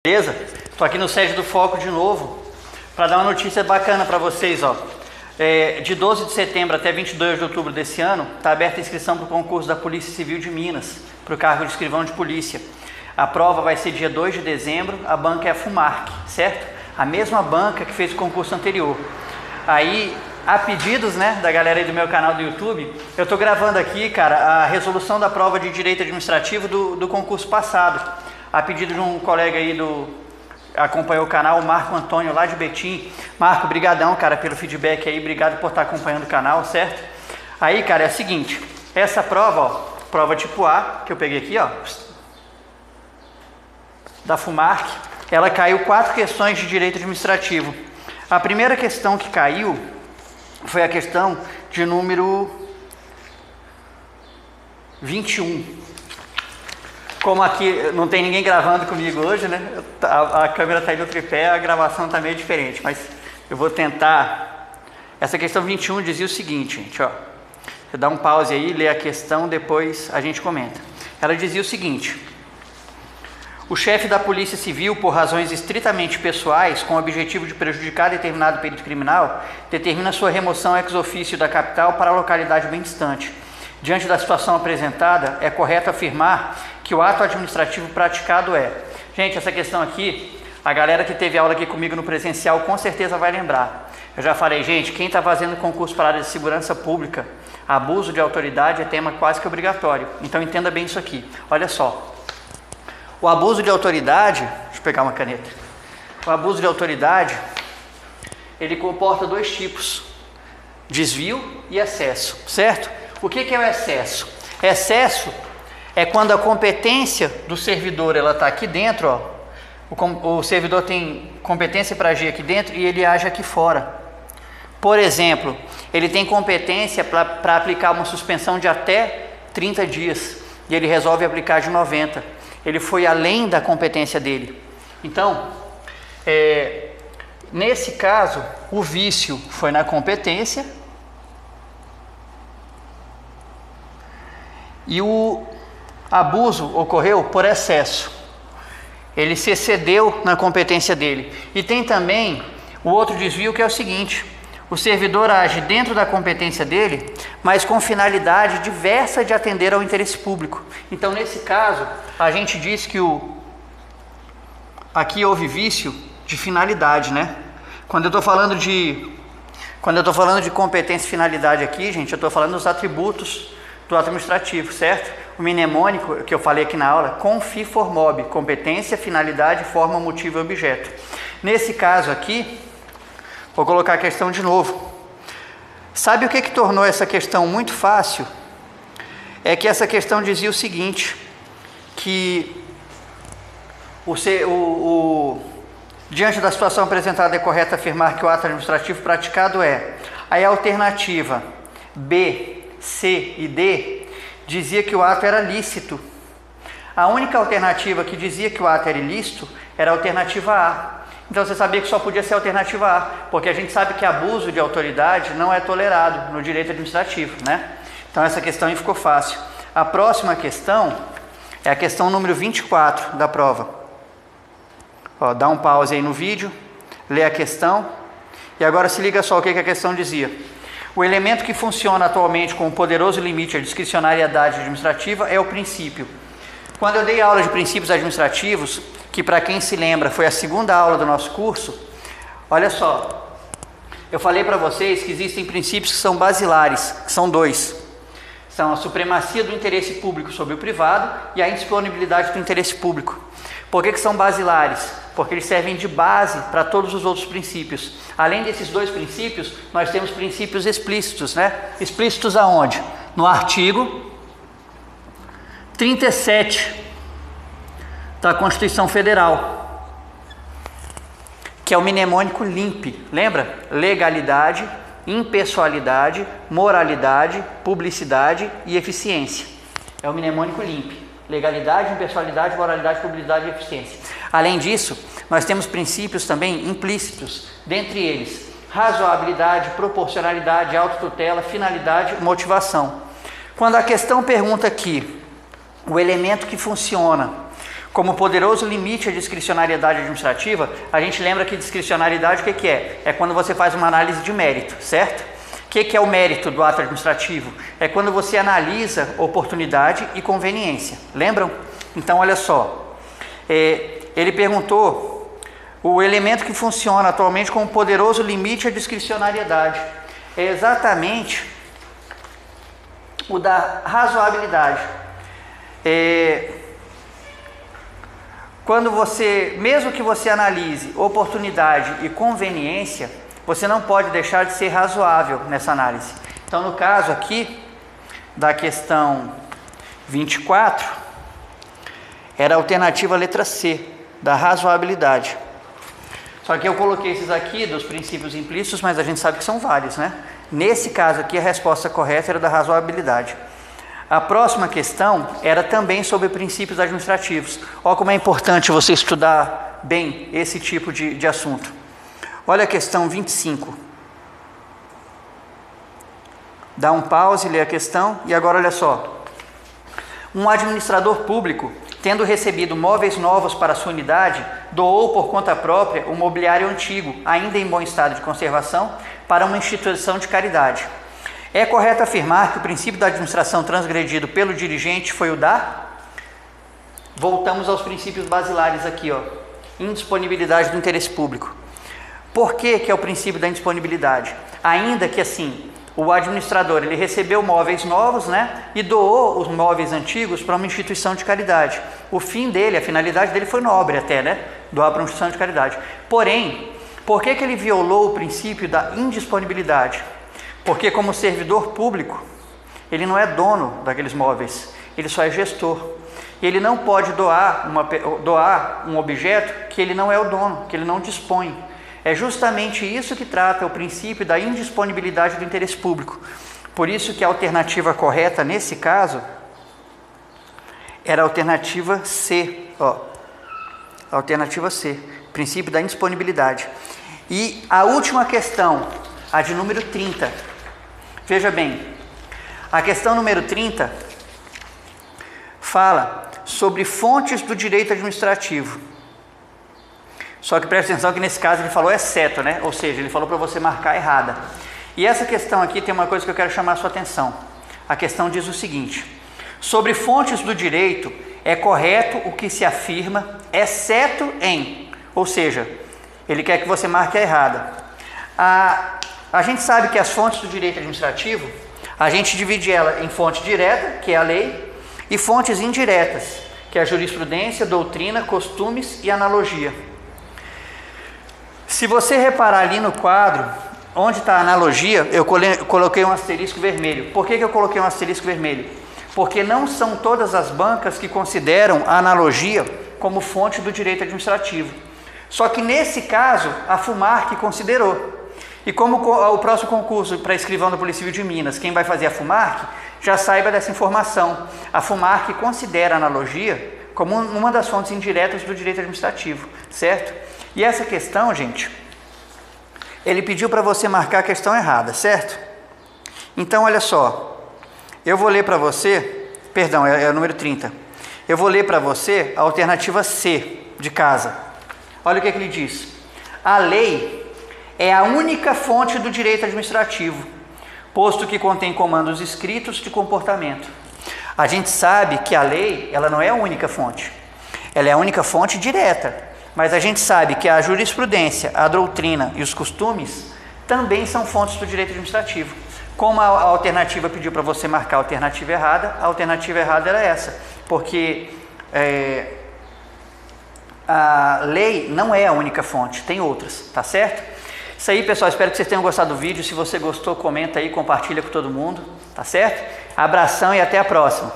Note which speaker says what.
Speaker 1: Beleza? Estou aqui no sede do Foco de novo para dar uma notícia bacana para vocês, ó. De 12 de setembro até 22 de outubro desse ano, está aberta a inscrição para o concurso da Polícia Civil de Minas, para o cargo de escrivão de polícia. A prova vai ser dia 2 de dezembro, a banca é a FUMARC, certo? A mesma banca que fez o concurso anterior. Aí, a pedidos, né, da galera aí do meu canal do YouTube, eu estou gravando aqui, cara, a resolução da prova de Direito Administrativo do concurso passado. A pedido de um colega aí acompanhou o canal, o Marco Antônio, lá de Betim. Marco, brigadão, cara, pelo feedback aí, obrigado por estar acompanhando o canal, certo? Aí, cara, é o seguinte, essa prova, ó, prova tipo A, que eu peguei aqui, ó, da FUMARC, ela caiu 4 questões de Direito Administrativo. A primeira questão que caiu foi a questão de número 21. Como aqui não tem ninguém gravando comigo hoje, né? A câmera está aí no tripé, a gravação está meio diferente, mas eu vou tentar. Essa questão 21 dizia o seguinte, gente, ó. Você dá um pause aí, lê a questão, depois a gente comenta. Ela dizia o seguinte: o chefe da Polícia Civil, por razões estritamente pessoais, com o objetivo de prejudicar determinado perito criminal, determina sua remoção ex officio da capital para a localidade bem distante. Diante da situação apresentada, é correto afirmar que o ato administrativo praticado é... Gente, essa questão aqui, a galera que teve aula aqui comigo no presencial com certeza vai lembrar. Eu já falei, gente, quem está fazendo concurso para a área de segurança pública, abuso de autoridade é tema quase que obrigatório. Então entenda bem isso aqui. Olha só. O abuso de autoridade... Deixa eu pegar uma caneta. O abuso de autoridade, ele comporta 2 tipos. Desvio e excesso, certo? O que é o excesso? Excesso é quando a competência do servidor ela está aqui dentro, ó. O servidor tem competência para agir aqui dentro e ele age aqui fora. Por exemplo, ele tem competência para aplicar uma suspensão de até 30 dias e ele resolve aplicar de 90. Ele foi além da competência dele. Então, nesse caso, o vício foi na competência e o abuso ocorreu por excesso. Ele se excedeu na competência dele. E tem também o outro desvio, que é o seguinte: o servidor age dentro da competência dele, mas com finalidade diversa de atender ao interesse público. Então, nesse caso, a gente diz que aqui houve vício de finalidade, né? Quando eu estou falando de competência e finalidade aqui, gente, eu estou falando dos atributos do ato administrativo, certo? O mnemônico que eu falei aqui na aula, confi for mob, competência, finalidade, forma, motivo e objeto. Nesse caso aqui, vou colocar a questão de novo. Sabe o que tornou essa questão muito fácil? É que essa questão dizia o seguinte, que diante da situação apresentada é correto afirmar que o ato administrativo praticado é... Aí a alternativa B, C e D dizia que o ato era lícito. A única alternativa que dizia que o ato era ilícito era a alternativa A. Então você sabia que só podia ser a alternativa A, porque a gente sabe que abuso de autoridade não é tolerado no direito administrativo, né? Então essa questão aí ficou fácil. A próxima questão é a questão número 24 da prova. Ó, dá um pause aí no vídeo, lê a questão e agora se liga só o que a questão dizia. O elemento que funciona atualmente com um poderoso limite à discricionariedade administrativa é o princípio. Quando eu dei aula de princípios administrativos, que para quem se lembra foi a segunda aula do nosso curso, olha só, eu falei para vocês que existem princípios que são basilares, que são 2. São a supremacia do interesse público sobre o privado e a indisponibilidade do interesse público. Por que são basilares? Porque eles servem de base para todos os outros princípios. Além desses 2 princípios, nós temos princípios explícitos, né? Explícitos aonde? No artigo 37 da Constituição Federal, que é o mnemônico LIMP, lembra? Legalidade, impessoalidade, moralidade, publicidade e eficiência. É o mnemônico LIMP. Legalidade, impessoalidade, moralidade, publicidade e eficiência. Além disso, nós temos princípios também implícitos, dentre eles razoabilidade, proporcionalidade, autotutela, finalidade e motivação. Quando a questão pergunta aqui, o elemento que funciona como poderoso limite à discricionariedade administrativa. A gente lembra que discricionariedade o que é? É quando você faz uma análise de mérito, certo? O que é o mérito do ato administrativo? É quando você analisa oportunidade e conveniência. Lembram? Então, olha só. Ele perguntou o elemento que funciona atualmente como poderoso limite à discricionariedade. É exatamente o da razoabilidade. Quando você, mesmo que você analise oportunidade e conveniência, você não pode deixar de ser razoável nessa análise. Então, no caso aqui, da questão 24, era a alternativa letra C, da razoabilidade. Só que eu coloquei esses aqui dos princípios implícitos, mas a gente sabe que são vários, né? Nesse caso aqui, a resposta correta era da razoabilidade. A próxima questão era também sobre princípios administrativos. Olha como é importante você estudar bem esse tipo de assunto. Olha a questão 25. Dá um pause, lê a questão e agora olha só. Um administrador público, tendo recebido móveis novos para sua unidade, doou por conta própria o mobiliário antigo, ainda em bom estado de conservação, para uma instituição de caridade. É correto afirmar que o princípio da administração transgredido pelo dirigente foi o da... Voltamos aos princípios basilares aqui, ó. Indisponibilidade do interesse público. Por que é o princípio da indisponibilidade? Ainda que assim, o administrador ele recebeu móveis novos, né, e doou os móveis antigos para uma instituição de caridade. O fim dele, a finalidade dele foi nobre até, né, doar para uma instituição de caridade. Porém, por que ele violou o princípio da indisponibilidade? Porque como servidor público, ele não é dono daqueles móveis, ele só é gestor. E ele não pode doar um objeto que ele não é o dono, que ele não dispõe. É justamente isso que trata o princípio da indisponibilidade do interesse público. Por isso que a alternativa correta nesse caso era a alternativa C. Ó, a alternativa C, princípio da indisponibilidade. E a última questão, a de número 30. Veja bem, a questão número 30 fala sobre fontes do direito administrativo. Só que preste atenção que nesse caso ele falou exceto, né? Ou seja, ele falou para você marcar errada. E essa questão aqui tem uma coisa que eu quero chamar a sua atenção. A questão diz o seguinte: sobre fontes do direito é correto o que se afirma, exceto em... Ou seja, ele quer que você marque a errada. A gente sabe que as fontes do direito administrativo, a gente divide ela em fonte direta, que é a lei, e fontes indiretas, que é a jurisprudência, doutrina, costumes e analogia. Se você reparar ali no quadro, onde está a analogia, eu coloquei um asterisco vermelho. Por que eu coloquei um asterisco vermelho? Porque não são todas as bancas que consideram a analogia como fonte do direito administrativo. Só que nesse caso, a FUMARC considerou. E como o próximo concurso para escrivão da Polícia Civil de Minas, quem vai fazer a FUMARC, já saiba dessa informação. A FUMARC considera a analogia como uma das fontes indiretas do direito administrativo, certo? E essa questão, gente, ele pediu para você marcar a questão errada, certo? Então, olha só, eu vou ler para você, perdão, é o número 30. Eu vou ler para você a alternativa C de casa. Olha o que ele diz. A lei é a única fonte do direito administrativo, posto que contém comandos escritos de comportamento. A gente sabe que a lei, ela não é a única fonte. Ela é a única fonte direta. Mas a gente sabe que a jurisprudência, a doutrina e os costumes também são fontes do direito administrativo. Como a alternativa pediu para você marcar a alternativa errada era essa. Porque a lei não é a única fonte, tem outras, tá certo? Isso aí, pessoal, espero que vocês tenham gostado do vídeo. Se você gostou, comenta aí, compartilha com todo mundo, tá certo? Abração e até a próxima.